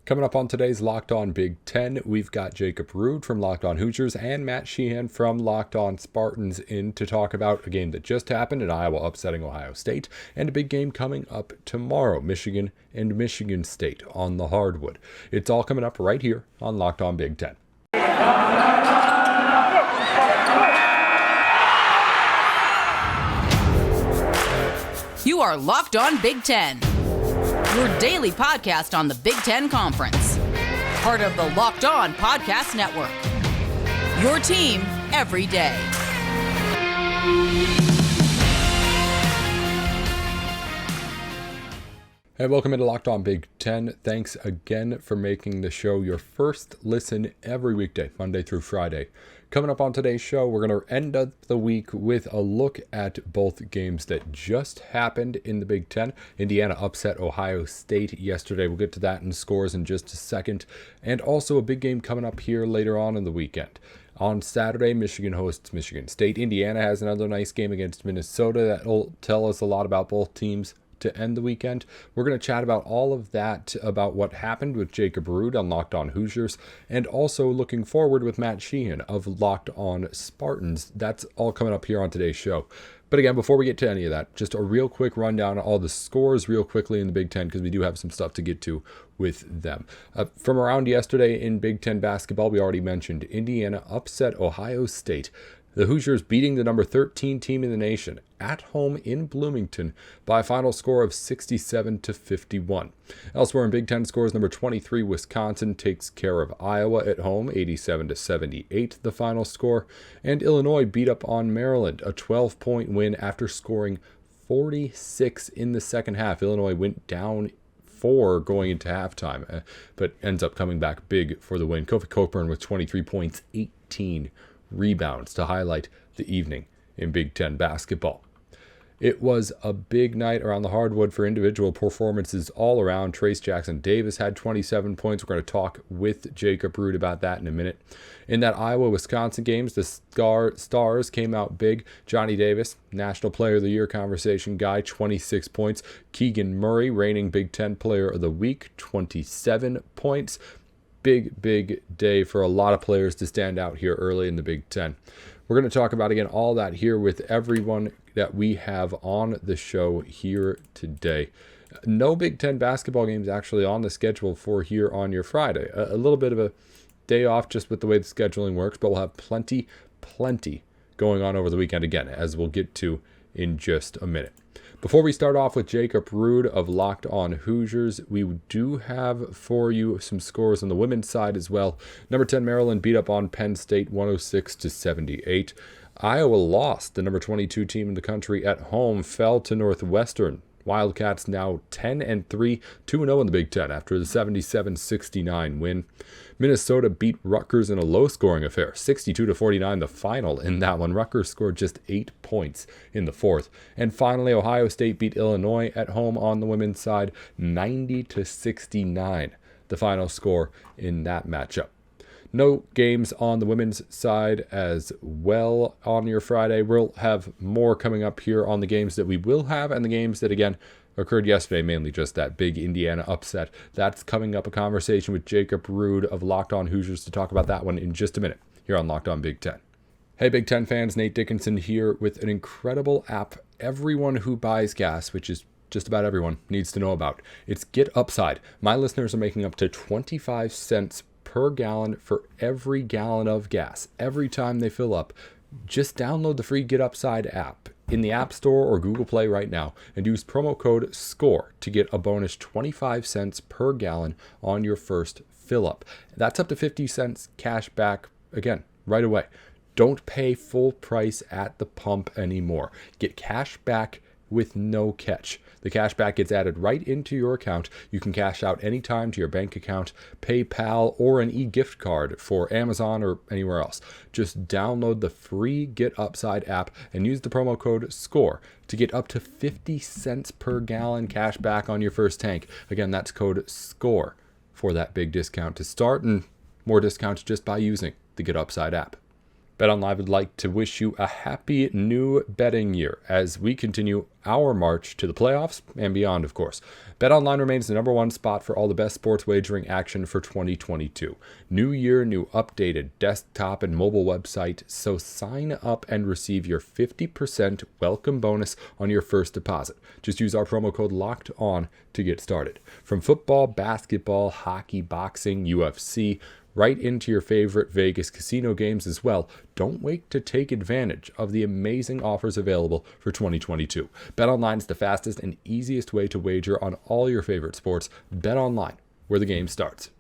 Coming up on today's Locked On Big Ten, we've got Jacob Rude from Locked On Hoosiers and Matt Sheehan from Locked On Spartans in to talk about a game that just happened in Iowa upsetting Ohio State and a big game coming up tomorrow, Michigan and Michigan State on the hardwood. It's all coming up right here on Locked On Big Ten. You are Locked On Big Ten, your daily podcast on the Big Ten Conference. Part of the Locked On Podcast Network. Your team every day. Hey, welcome into Locked On Big Ten. Thanks again for making the show your first listen every weekday, Monday through Friday. Coming up on today's show, we're going to end the week with a look at both games that just happened in the Big Ten. Indiana upset Ohio State yesterday. We'll get to that in scores in just a second. And also a big game coming up here later on in the weekend. On Saturday, Michigan hosts Michigan State. Indiana has another nice game against Minnesota that will tell us a lot about both teams to end the weekend. We're going to chat about all of that, about what happened with Jacob Rude on Locked On Hoosiers, and also looking forward with Matt Sheehan of Locked On Spartans. That's all coming up here on today's show. But again, before we get to any of that, just a real quick rundown of all the scores real quickly in the Big Ten, because we do have some stuff to get to with them. From around yesterday in Big Ten basketball, we already mentioned Indiana upset Ohio State. The Hoosiers beating the number 13 team in the nation at home in Bloomington by a final score of 67-51. Elsewhere in Big Ten scores, number 23 Wisconsin takes care of Iowa at home, 87-78 the final score. And Illinois beat up on Maryland, a 12-point win after scoring 46 in the second half. Illinois went down 4 going into halftime, but ends up coming back big for the win. Kofi Cockburn with 23 points, 18 rebounds to highlight the evening in Big Ten basketball. It was a big night around the hardwood for individual performances all around. Trace Jackson Davis had 27 points. We're going to talk with Jacob Rude about that in a minute. In that Iowa-Wisconsin games, the Stars came out big. Johnny Davis, National Player of the Year conversation guy, 26 points. Keegan Murray, reigning Big Ten Player of the Week, 27 points. Big day for a lot of players to stand out here early in the Big Ten. We're going to talk about, again, all that here with everyone that we have on the show here today. No Big Ten basketball games actually on the schedule for here on your Friday. A little bit of a day off just with the way the scheduling works, but we'll have plenty going on over the weekend again, as we'll get to in just a minute. Before we start off with Jacob Rude of Locked On Hoosiers, we do have for you some scores on the women's side as well. Number 10 Maryland beat up on Penn State 106-78. Iowa lost. The number 22 team in the country at home fell to Northwestern. Wildcats now 10-3, 2-0 in the Big Ten after the 77-69 win. Minnesota beat Rutgers in a low-scoring affair, 62-49 the final in that one. Rutgers scored just 8 points in the fourth. And finally, Ohio State beat Illinois at home on the women's side, 90-69 the final score in that matchup. No games on the women's side as well on your Friday. We'll have more coming up here on the games that we will have and the games that, again, occurred yesterday, mainly just that big Indiana upset. That's coming up, a conversation with Jacob Rude of Locked On Hoosiers to talk about that one in just a minute here on Locked On Big Ten. Hey, Big Ten fans, Nate Dickinson here with an incredible app everyone who buys gas, which is just about everyone, needs to know about. It's Get Upside. My listeners are making up to 25 cents per gallon for every gallon of gas every time they fill up. Just download the free Get Upside app in the App Store or Google Play right now and use promo code SCORE to get a bonus 25 cents per gallon on your first fill up. That's up to 50 cents cash back, again, right away. Don't pay full price at the pump anymore. Get cash back with no catch. The cash back gets added right into your account. You can cash out anytime to your bank account, PayPal, or an e-gift card for Amazon or anywhere else. Just download the free Get Upside app and use the promo code SCORE to get up to 50 cents per gallon cash back on your first tank. Again, that's code SCORE for that big discount to start, and more discounts just by using the Get Upside app. BetOnline would like to wish you a happy new betting year as we continue our march to the playoffs and beyond, of course. BetOnline remains the number one spot for all the best sports wagering action for 2022. New year, new updated desktop and mobile website, so sign up and receive your 50% welcome bonus on your first deposit. Just use our promo code LOCKEDON to get started. From football, basketball, hockey, boxing, UFC, right into your favorite Vegas casino games as well. Don't wait to take advantage of the amazing offers available for 2022. BetOnline is the fastest and easiest way to wager on all your favorite sports. BetOnline, where the game starts.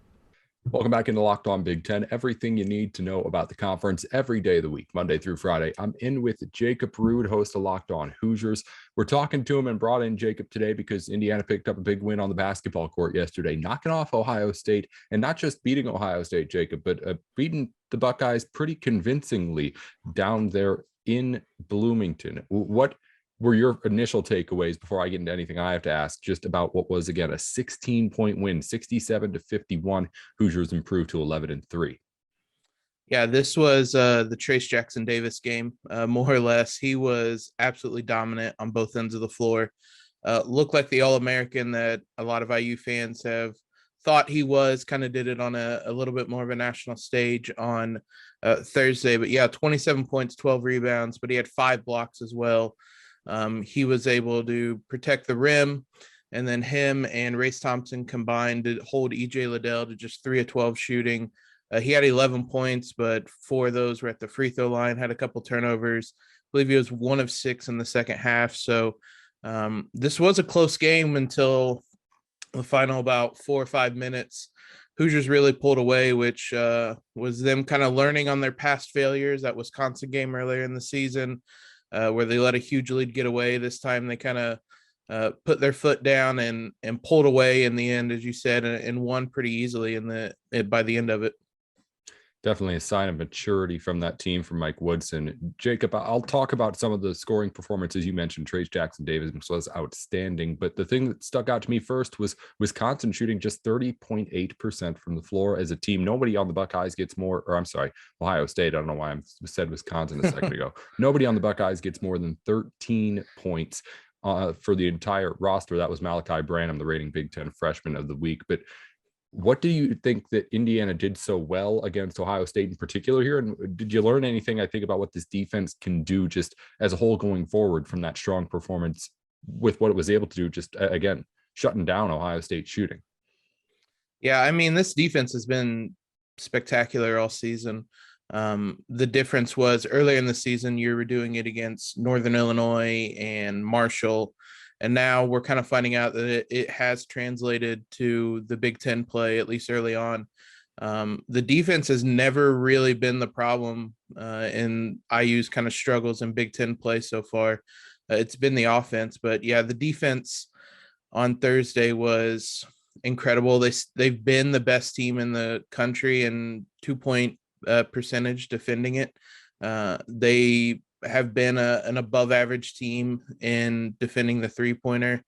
Welcome back into Locked On Big Ten. Everything you need to know about the conference every day of the week, Monday through Friday. I'm in with Jacob Rude, host of Locked On Hoosiers. We're talking to him and brought in Jacob today because Indiana picked up a big win on the basketball court yesterday, knocking off Ohio State, and not just beating Ohio State, Jacob, but beating the Buckeyes pretty convincingly down there in Bloomington. What were your initial takeaways before I get into anything I have to ask just about what was, again, a 16-point win, 67-51. Hoosiers improved to 11-3. Yeah, this was the Trace Jackson Davis game, more or less. He was absolutely dominant on both ends of the floor. Looked like the All-American that a lot of IU fans have thought he was, kind of did it on a little bit more of a national stage on Thursday. But yeah, 27 points, 12 rebounds, but he had 5 blocks as well. He was able to protect the rim, and then him and Race Thompson combined to hold EJ Liddell to just 3 of 12 shooting. He had 11 points, but 4 of those were at the free throw line, had a couple turnovers. I believe he was 1 of 6 in the second half. So this was a close game until the final about 4 or 5 minutes. Hoosiers really pulled away, which was them kind of learning on their past failures. That Wisconsin game earlier in the season, where they let a huge lead get away. This time they kind of put their foot down and pulled away in the end, as you said, and won pretty easily by the end of it. Definitely a sign of maturity from that team, from Mike Woodson. Jacob, I'll talk about some of the scoring performances you mentioned. Trace Jackson Davis was outstanding, but the thing that stuck out to me first was Wisconsin shooting just 30.8% from the floor as a team. Nobody on the Buckeyes gets more, or I'm sorry, Ohio State. I don't know why I said Wisconsin a second ago. Nobody on the Buckeyes gets more than 13 points for the entire roster. That was Malachi Branham, the reigning Big Ten freshman of the week. But what do you think that Indiana did so well against Ohio State in particular here? And did you learn anything, I think, about what this defense can do just as a whole going forward from that strong performance with what it was able to do, just, again, shutting down Ohio State shooting? Yeah, I mean, this defense has been spectacular all season. The difference was earlier in the season, you were doing it against Northern Illinois and Marshall. And now we're kind of finding out that it has translated to the Big Ten play, at least early on. The defense has never really been the problem in IU's kind of struggles in Big Ten play so far. It's been the offense. But, yeah, the defense on Thursday was incredible. They've been the best team in the country in 2-point percentage defending it. They have been an above average team in defending the 3-pointer.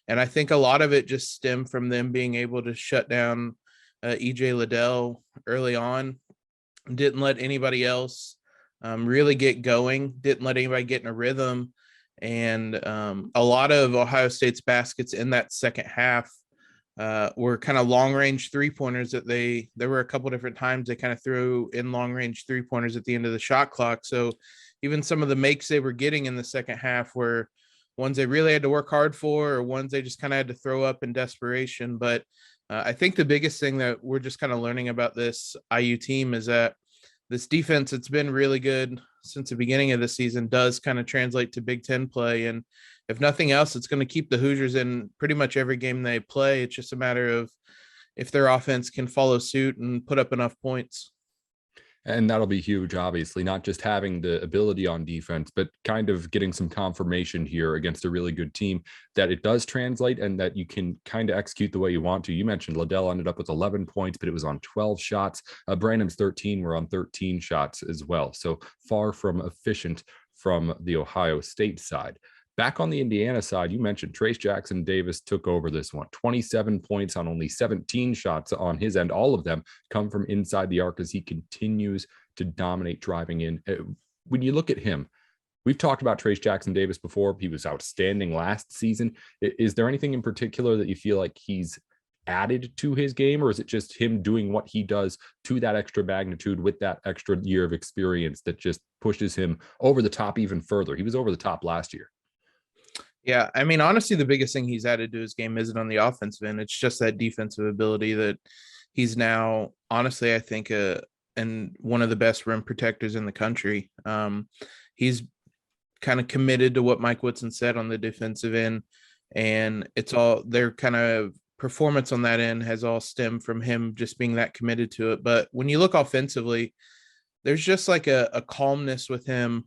And I think a lot of it just stemmed from them being able to shut down EJ Liddell early on. Didn't let anybody else really get going, didn't let anybody get in a rhythm. And a lot of Ohio State's baskets in that second half were kind of long range 3-pointers that there were a couple different times they kind of threw in long range 3-pointers at the end of the shot clock. So even some of the makes they were getting in the second half were ones they really had to work hard for, or ones they just kind of had to throw up in desperation. But I think the biggest thing that we're just kind of learning about this IU team is that this defense, it's been really good since the beginning of the season, does kind of translate to Big Ten play. And if nothing else, it's going to keep the Hoosiers in pretty much every game they play. It's just a matter of if their offense can follow suit and put up enough points. And that'll be huge, obviously, not just having the ability on defense, but kind of getting some confirmation here against a really good team that it does translate and that you can kind of execute the way you want to. You mentioned Liddell ended up with 11 points, but it was on 12 shots. Branham's 13 were on 13 shots as well. So far from efficient from the Ohio State side. Back on the Indiana side, you mentioned Trace Jackson Davis took over this one. 27 points on only 17 shots on his end. All of them come from inside the arc as he continues to dominate driving in. When you look at him, we've talked about Trace Jackson Davis before. He was outstanding last season. Is there anything in particular that you feel like he's added to his game, or is it just him doing what he does to that extra magnitude with that extra year of experience that just pushes him over the top even further? He was over the top last year. Yeah, I mean, honestly, the biggest thing he's added to his game isn't on the offensive end. It's just that defensive ability that he's now, honestly, I think, and one of the best rim protectors in the country. He's kind of committed to what Mike Woodson said on the defensive end, and it's all their kind of performance on that end has all stemmed from him just being that committed to it. But when you look offensively, there's just like a calmness with him,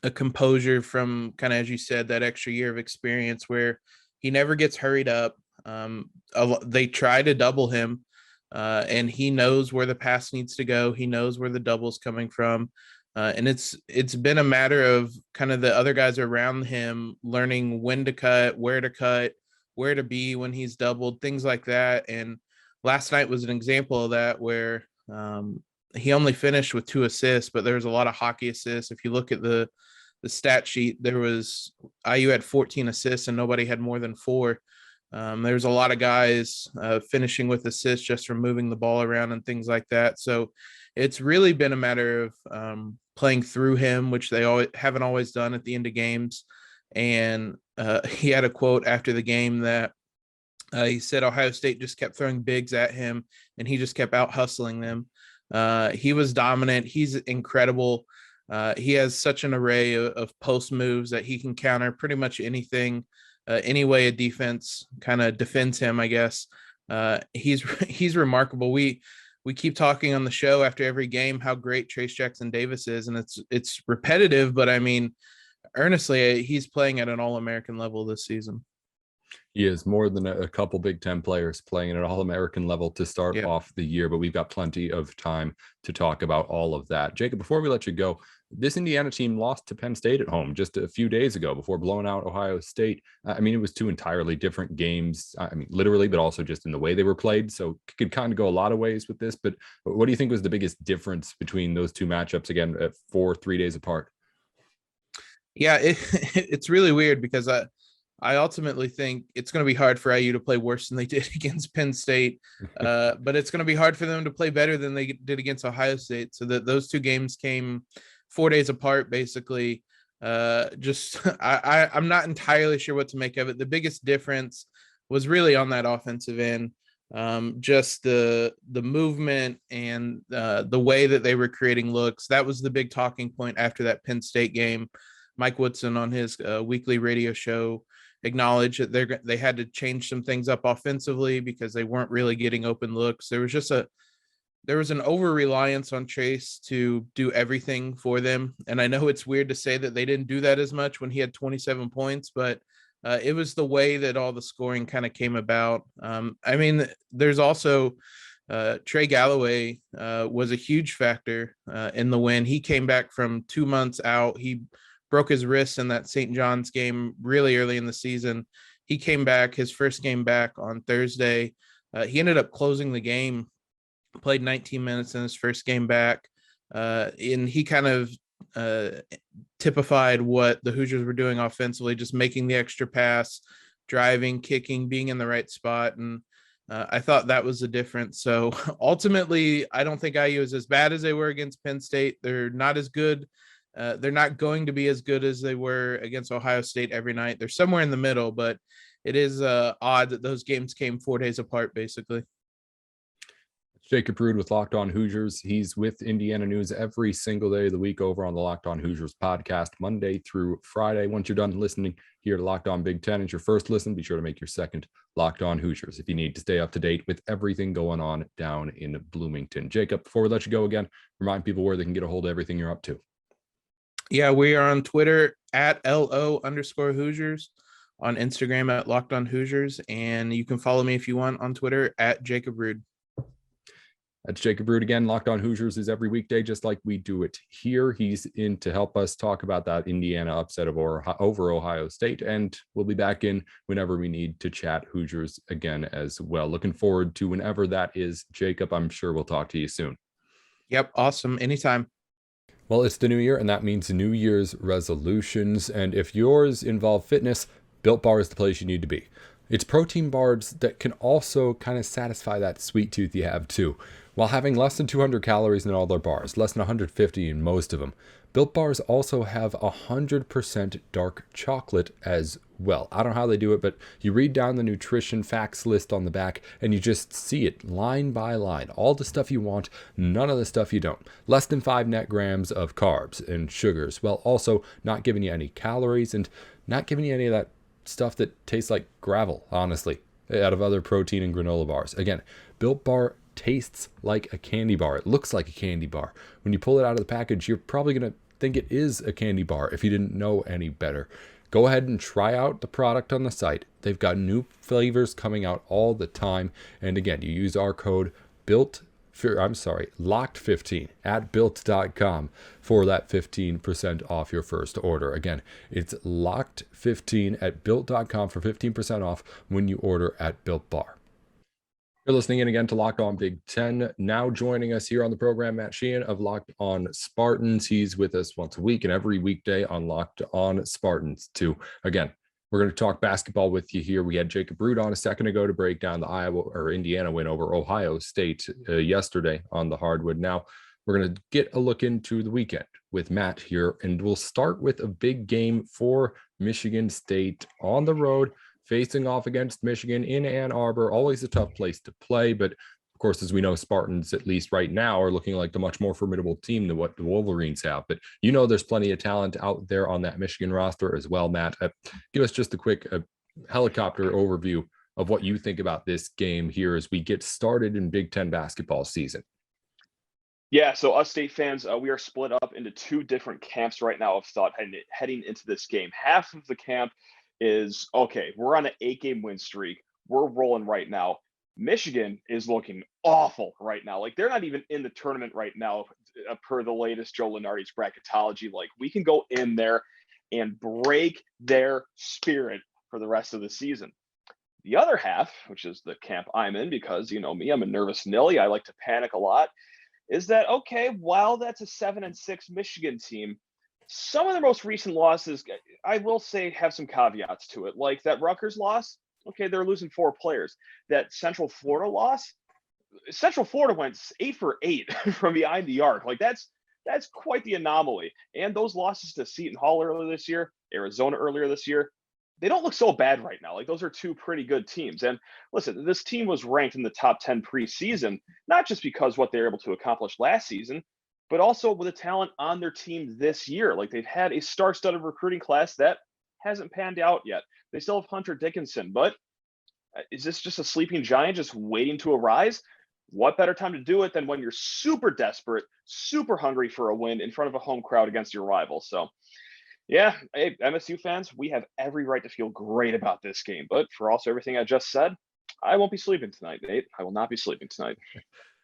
a composure from kind of, as you said, that extra year of experience where he never gets hurried up. They try to double him, and he knows where the pass needs to go. He knows where the double's coming from. And it's been a matter of kind of the other guys around him learning when to cut, where to be when he's doubled, things like that. And last night was an example of that where he only finished with 2 assists, but there was a lot of hockey assists. If you look at the stat sheet, there was IU had 14 assists and nobody had more than 4. There's a lot of guys finishing with assists just from moving the ball around and things like that. So it's really been a matter of playing through him, which they haven't always done at the end of games. And he had a quote after the game that he said Ohio State just kept throwing bigs at him and he just kept out hustling them. He was dominant. He's incredible. He has such an array of post moves that he can counter pretty much anything, any way a defense kind of defends him, I guess. He's remarkable. We keep talking on the show after every game how great Trace Jackson Davis is, and it's repetitive, but I mean, earnestly, he's playing at an All-American level this season. He is more than a couple Big Ten players playing at an All-American level to start off the year, but we've got plenty of time to talk about all of that. Jacob, before we let you go, this Indiana team lost to Penn State at home just a few days ago before blowing out Ohio State. I mean, it was 2 entirely different games. I mean, literally, but also just in the way they were played. So it could kind of go a lot of ways with this. But what do you think was the biggest difference between those 2 matchups, again, at 3 days apart? Yeah, it's really weird because I ultimately think it's going to be hard for IU to play worse than they did against Penn State, but it's going to be hard for them to play better than they did against Ohio State. So that those 2 games came 4 days apart, basically. I'm not entirely sure what to make of it. The biggest difference was really on that offensive end. Just the movement and the way that they were creating looks. That was the big talking point after that Penn State game. Mike Woodson on his weekly radio show acknowledged that they had to change some things up offensively because they weren't really getting open looks. There was an over-reliance on Trace to do everything for them. And I know it's weird to say that they didn't do that as much when he had 27 points, but it was the way that all the scoring kind of came about. I mean, there's also Trey Galloway was a huge factor in the win. He came back from 2 months out. He broke his wrist in that St. John's game really early in the season. He came back, his first game back on Thursday. He ended up closing the game, played 19 minutes in his first game back. And he kind of typified what the Hoosiers were doing offensively, just making the extra pass, driving, kicking, being in the right spot. And I thought that was the difference. So ultimately, I don't think IU is as bad as they were against Penn State. They're not as good. They're not going to be as good as they were against Ohio State every night. They're somewhere in the middle, but it is odd that those games came 4 days apart, basically. Jacob Rude with Locked On Hoosiers. He's with Indiana News every single day of the week over on the Locked On Hoosiers podcast, Monday through Friday. Once you're done listening here to Locked On Big Ten, it's your first listen. Be sure to make your second Locked On Hoosiers if you need to stay up to date with everything going on down in Bloomington. Jacob, before we let you go again, remind people where they can get a hold of everything you're up to. Yeah, we are on Twitter at @LO_Hoosiers, on Instagram at Locked On Hoosiers, and you can follow me if you want on Twitter at Jacob Rude. That's Jacob Rude again. Locked On Hoosiers is every weekday, just like we do it here. He's in to help us talk about that Indiana upset over Ohio State, and we'll be back in whenever we need to chat Hoosiers again as well. Looking forward to whenever that is, Jacob. I'm sure we'll talk to you soon. Yep. Awesome. Anytime. Well, it's the new year, and that means New Year's resolutions. And if yours involve fitness, Built Bar is the place you need to be. It's protein bars that can also kind of satisfy that sweet tooth you have too, while having less than 200 calories in all their bars, less than 150 in most of them. Built Bars also have 100% dark chocolate as well. I don't know how they do it, but you read down the nutrition facts list on the back and you just see it line by line. All the stuff you want, none of the stuff you don't. Less than 5 net grams of carbs and sugars, while also not giving you any calories and not giving you any of that stuff that tastes like gravel, honestly, out of other protein and granola bars. Again, Built Bar tastes like a candy bar. It looks like a candy bar. When you pull it out of the package, you're probably going to think it is a candy bar if you didn't know any better. Go ahead and try out the product on the site. They've got new flavors coming out all the time. And again, you use our code LOCKED15 at built.com for that 15% off your first order. Again, it's LOCKED15 at built.com for 15% off when you order at Built Bar. You're listening in again to Locked On Big Ten. Now joining us here on the program, Matt Sheehan of Locked On Spartans. He's with us once a week and every weekday on Locked On Spartans too. Again, we're going to talk basketball with you here. We had Jacob Root on a second ago to break down the Indiana win over Ohio State yesterday on the hardwood. Now we're going to get a look into the weekend with Matt here, and we'll start with a big game for Michigan State on the road, facing off against Michigan in Ann Arbor. Always a tough place to play, but of course, as we know, Spartans, at least right now, are looking like the much more formidable team than what the Wolverines have. But you know there's plenty of talent out there on that Michigan roster as well, Matt. Give us just a quick helicopter overview of what you think about this game here as we get started in Big Ten basketball season. Yeah, so us State fans, we are split up into two different camps right now of thought heading into this game. Half of the camp is, okay, we're on an 8-game win streak. We're rolling right now. Michigan is looking awful right now. Like, they're not even in the tournament right now, per the latest Joe Lunardi's bracketology. Like, we can go in there and break their spirit for the rest of the season. The other half, which is the camp I'm in, because you know me, I'm a nervous Nilly. I like to panic a lot. Is that, okay, while that's a 7-6 Michigan team, some of the most recent losses, I will say, have some caveats to it. Like that Rutgers loss, okay, they're losing 4 players. That Central Florida loss, Central Florida went 8 for 8 from behind the arc. Like that's quite the anomaly. And those losses to Seton Hall earlier this year, Arizona earlier this year, they don't look so bad right now. Like those are 2 pretty good teams. And listen, this team was ranked in the top 10 preseason, not just because what they were able to accomplish last season, but also with the talent on their team this year. Like they've had a star-studded recruiting class that hasn't panned out yet. They still have Hunter Dickinson, but is this just a sleeping giant just waiting to arise? What better time to do it than when you're super desperate, super hungry for a win in front of a home crowd against your rival? So yeah, hey, MSU fans, we have every right to feel great about this game. But for also everything I just said, I won't be sleeping tonight, Nate. I will not be sleeping tonight.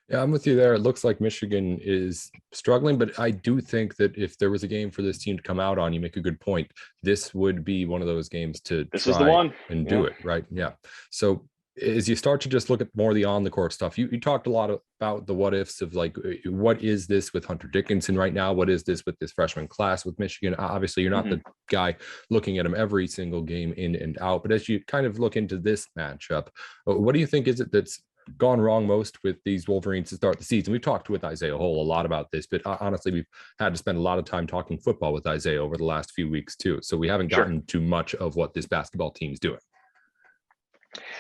Yeah, I'm with you there. It looks like Michigan is struggling, but I do think that if there was a game for this team to come out on, you make a good point. This would be one of those games to This try is the one. and do it, right? Yeah. So as you start to just look at more of the on the court stuff, you talked a lot about the what ifs of like, what is this with Hunter Dickinson right now? What is this with this freshman class with Michigan? Obviously, you're not the guy looking at him every single game in and out, but as you kind of look into this matchup, what do you think is it that's gone wrong most with these Wolverines to start the season? We've talked with Isaiah Hole a lot about this, but honestly, we've had to spend a lot of time talking football with Isaiah over the last few weeks too. So we haven't gotten too much of what this basketball team's doing.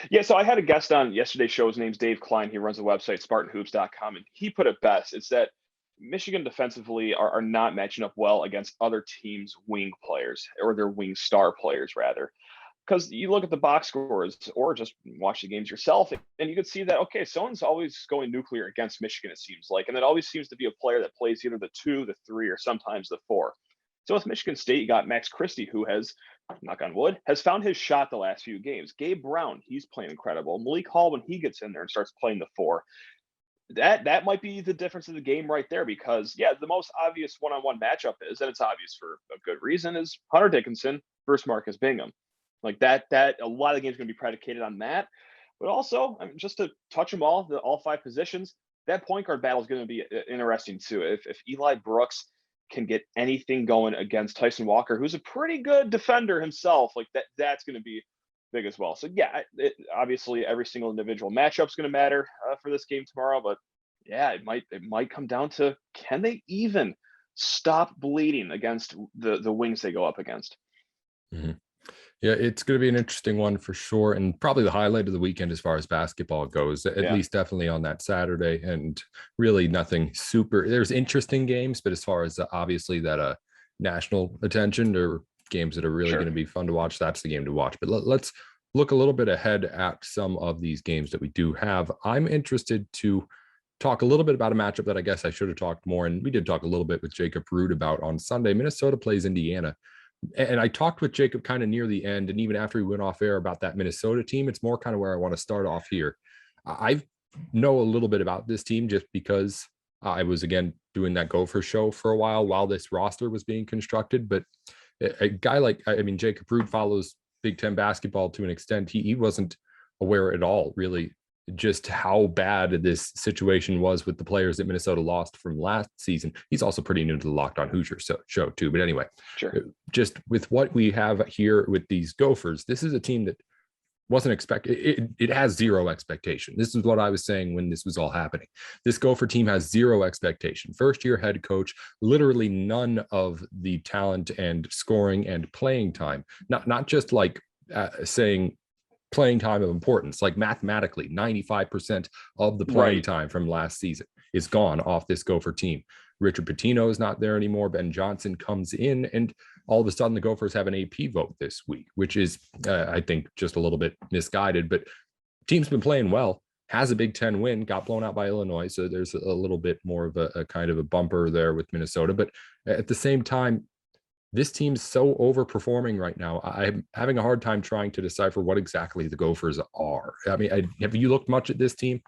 Yeah, so I had a guest on yesterday's show. His name's Dave Klein. He runs the website SpartanHoops.com, and he put it best. It's that Michigan defensively are not matching up well against other teams' wing players, or their wing star players, rather. Because you look at the box scores or just watch the games yourself, and you can see that, okay, someone's always going nuclear against Michigan, it seems like. And it always seems to be a player that plays either the 2, the 3, or sometimes the 4. So with Michigan State, you got Max Christie, who has, knock on wood, has found his shot the last few games. Gabe Brown, he's playing incredible. Malik Hall, when he gets in there and starts playing the 4, that might be the difference of the game right there. Because, yeah, the most obvious one-on-one matchup is, and it's obvious for a good reason, is Hunter Dickinson versus Marcus Bingham. Like that a lot of the game's going to be predicated on that. But also, I mean, just to touch them all 5 positions, that point guard battle is going to be interesting too. If Eli Brooks can get anything going against Tyson Walker, who's a pretty good defender himself, like that's going to be big as well. So yeah, obviously every single individual matchup is going to matter for this game tomorrow, but yeah, it might come down to, can they even stop bleeding against the wings they go up against? Mm-hmm. Yeah, it's going to be an interesting one for sure, and probably the highlight of the weekend as far as basketball goes, at least definitely on that Saturday. And really nothing super, there's interesting games, but as far as obviously that national attention or games that are really going to be fun to watch, that's the game to watch. But let's look a little bit ahead at some of these games that we do have. I'm interested to talk a little bit about a matchup that I guess I should have talked more, and we did talk a little bit with Jacob Root about on Sunday. Minnesota plays Indiana. And I talked with Jacob kind of near the end, and even after we went off air, about that Minnesota team. It's more kind of where I want to start off here. I know a little bit about this team just because I was, again, doing that Gopher show for a while this roster was being constructed. But a guy like, Jacob Root follows Big Ten basketball to an extent. He wasn't aware at all, really, just how bad this situation was with the players that Minnesota lost from last season. He's also pretty new to the Locked On Hoosiers show too. But anyway, just with what we have here with these Gophers, this is a team that wasn't expected. It has zero expectation. This is what I was saying when this was all happening. This Gopher team has zero expectation. First year head coach, literally none of the talent and scoring and playing time. Not just like saying playing time of importance, like mathematically 95% of the playing time from last season is gone off this Gopher team. Richard Pitino is not there anymore. Ben Johnson comes in, and all of a sudden the Gophers have an AP vote this week, which is I think just a little bit misguided. But team's been playing well, has a Big Ten win, got blown out by Illinois, so there's a little bit more of a kind of a bumper there with Minnesota. But at the same time, this team's so overperforming right now. I'm having a hard time trying to decipher what exactly the Gophers are. Have you looked much at this team?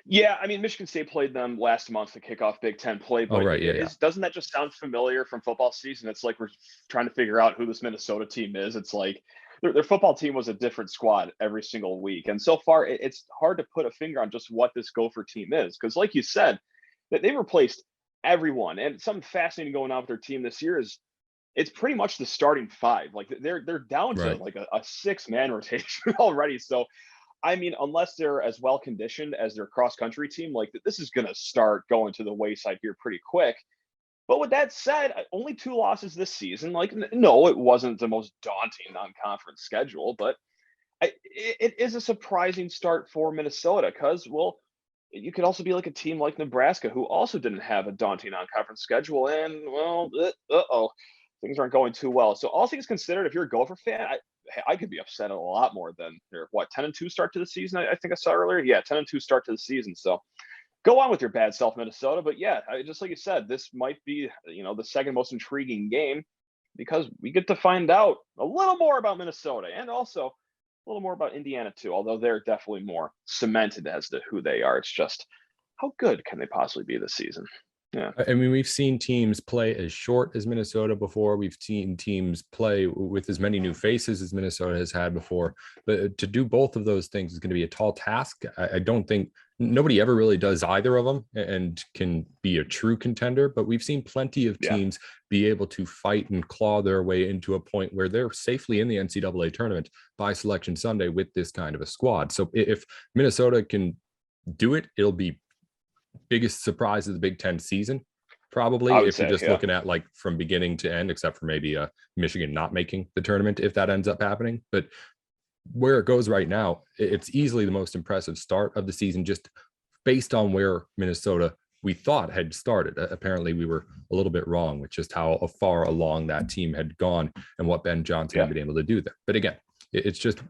Yeah, Michigan State played them last month to kick off Big Ten play. But doesn't that just sound familiar from football season? It's like we're trying to figure out who this Minnesota team is. It's like their football team was a different squad every single week. And so far, it's hard to put a finger on just what this Gopher team is. Because like you said, that they've replaced everyone. And something fascinating going on with their team this year is it's pretty much the starting five. Like they're down to like a 6-man rotation already. So, unless they're as well conditioned as their cross country team, like this is going to start going to the wayside here pretty quick. But with that said, only 2 losses this season. Like, no, it wasn't the most daunting non-conference schedule, but it is a surprising start for Minnesota because, well, you could also be like a team like Nebraska, who also didn't have a daunting non-conference schedule, and well, things aren't going too well. So all things considered, if you're a Gopher fan, I could be upset a lot more than their 10-2 start to the season. I think I saw earlier. Yeah, 10-2 start to the season. So go on with your bad self, Minnesota. But yeah, just like you said, this might be the second most intriguing game because we get to find out a little more about Minnesota and also a little more about Indiana too, although they're definitely more cemented as to who they are. It's just, how good can they possibly be this season? Yeah. We've seen teams play as short as Minnesota before. We've seen teams play with as many new faces as Minnesota has had before. But to do both of those things is going to be a tall task. I don't think nobody ever really does either of them and can be a true contender. But we've seen plenty of teams be able to fight and claw their way into a point where they're safely in the NCAA tournament by Selection Sunday with this kind of a squad. So if Minnesota can do it, it'll be biggest surprise of the Big Ten season, probably, if you're just looking at like from beginning to end, except for maybe Michigan not making the tournament if that ends up happening. But where it goes right now, it's easily the most impressive start of the season, just based on where Minnesota we thought had started. Apparently we were a little bit wrong with just how far along that team had gone and what Ben Johnson had been able to do there. But again, it's just,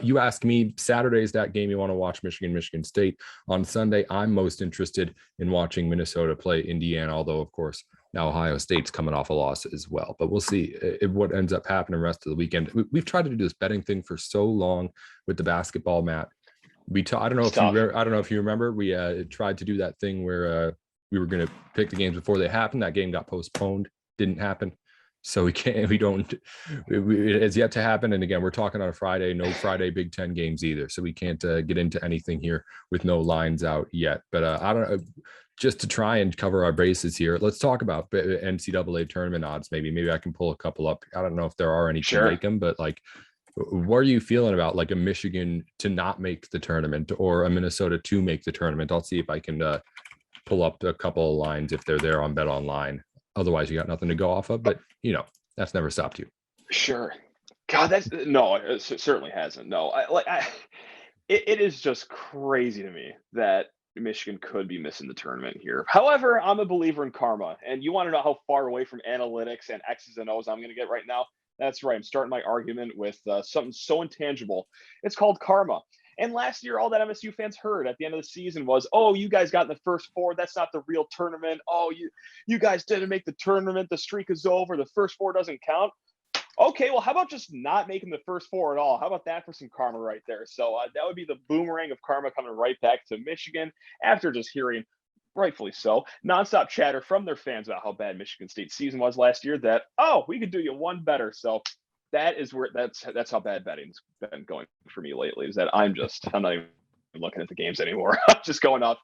you ask me, Saturday's that game you want to watch, Michigan State. On Sunday, I'm most interested in watching Minnesota play Indiana, although, of course, now Ohio State's coming off a loss as well. But we'll see what ends up happening the rest of the weekend. We've tried to do this betting thing for so long with the basketball, Matt. I don't know if you remember, we tried to do that thing where we were going to pick the games before they happened. That game got postponed, didn't happen. So it has yet to happen. And again, we're talking on a Friday, no Friday Big Ten games either. So we can't get into anything here with no lines out yet. But I don't know, just to try and cover our bases here, let's talk about NCAA tournament odds. Maybe I can pull a couple up. I don't know if there are any to make them, but like, what are you feeling about like a Michigan to not make the tournament or a Minnesota to make the tournament? I'll see if I can pull up a couple of lines if they're there on Bet Online. Otherwise, you got nothing to go off of, but that's never stopped you. Sure. God, it certainly hasn't. No, it is just crazy to me that Michigan could be missing the tournament here. However, I'm a believer in karma, and you want to know how far away from analytics and X's and O's I'm going to get right now? That's right. I'm starting my argument with something so intangible. It's called karma. And last year, all that MSU fans heard at the end of the season was, "Oh, you guys got in the first four. That's not the real tournament. Oh, you guys didn't make the tournament. The streak is over. The first four doesn't count." Okay, well, how about just not making the first four at all? How about that for some karma right there? So that would be the boomerang of karma coming right back to Michigan after just hearing, rightfully so, nonstop chatter from their fans about how bad Michigan State's season was last year. That, oh, we could do you one better. So that is where that's how bad betting's been going for me lately. Is that I'm not even looking at the games anymore. I'm just going off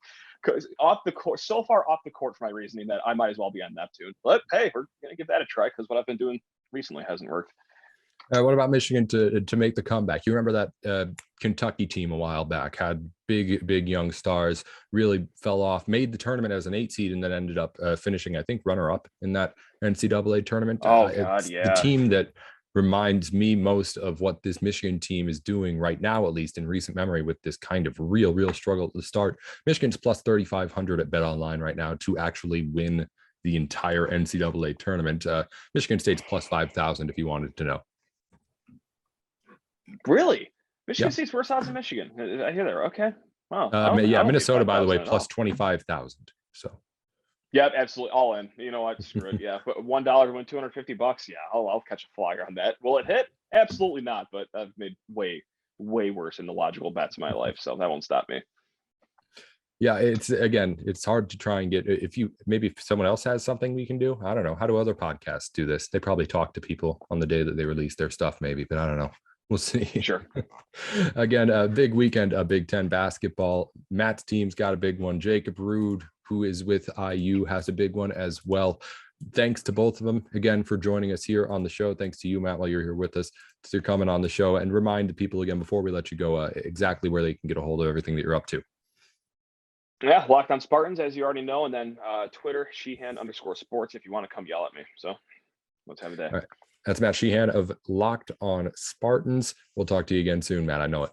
the court, so far off the court for my reasoning that I might as well be on Neptune. But hey, we're gonna give that a try because what I've been doing recently hasn't worked. What about Michigan to make the comeback? You remember that Kentucky team a while back had big young stars, really fell off, made the tournament as an 8 seed, and then ended up finishing, I think, runner up in that NCAA tournament. Oh God, yeah. The team that reminds me most of what this Michigan team is doing right now, at least in recent memory, with this kind of real struggle to start. Michigan's plus 3,500 at Bet Online right now to actually win the entire NCAA tournament. Michigan State's plus 5,000 if you wanted to know. Really? Michigan State's worse odds than Michigan. I hear there. Okay. Wow. Minnesota, by the way, plus 25,000. So. Yep, absolutely. All in. You know what? Screw it. Yeah. $1 to win $250. Yeah, I'll catch a flyer on that. Will it hit? Absolutely not. But I've made way worse in the logical bets in my life. So that won't stop me. Yeah, it's hard to try and get, if someone else has something we can do. I don't know. How do other podcasts do this? They probably talk to people on the day that they release their stuff, maybe, but I don't know. We'll see. Sure. Again, a big weekend of Big Ten basketball. Matt's team's got a big one. Jacob Rude, who is with IU, has a big one as well. Thanks to both of them again for joining us here on the show. Thanks to you, Matt, while you're here with us, for coming on the show. And remind the people again before we let you go exactly where they can get a hold of everything that you're up to. Yeah, Locked On Spartans, as you already know, and then Twitter, Sheehan_sports, if you want to come yell at me. So let's have a day. All right. That's Matt Sheehan of Locked On Spartans. We'll talk to you again soon, Matt. I know it.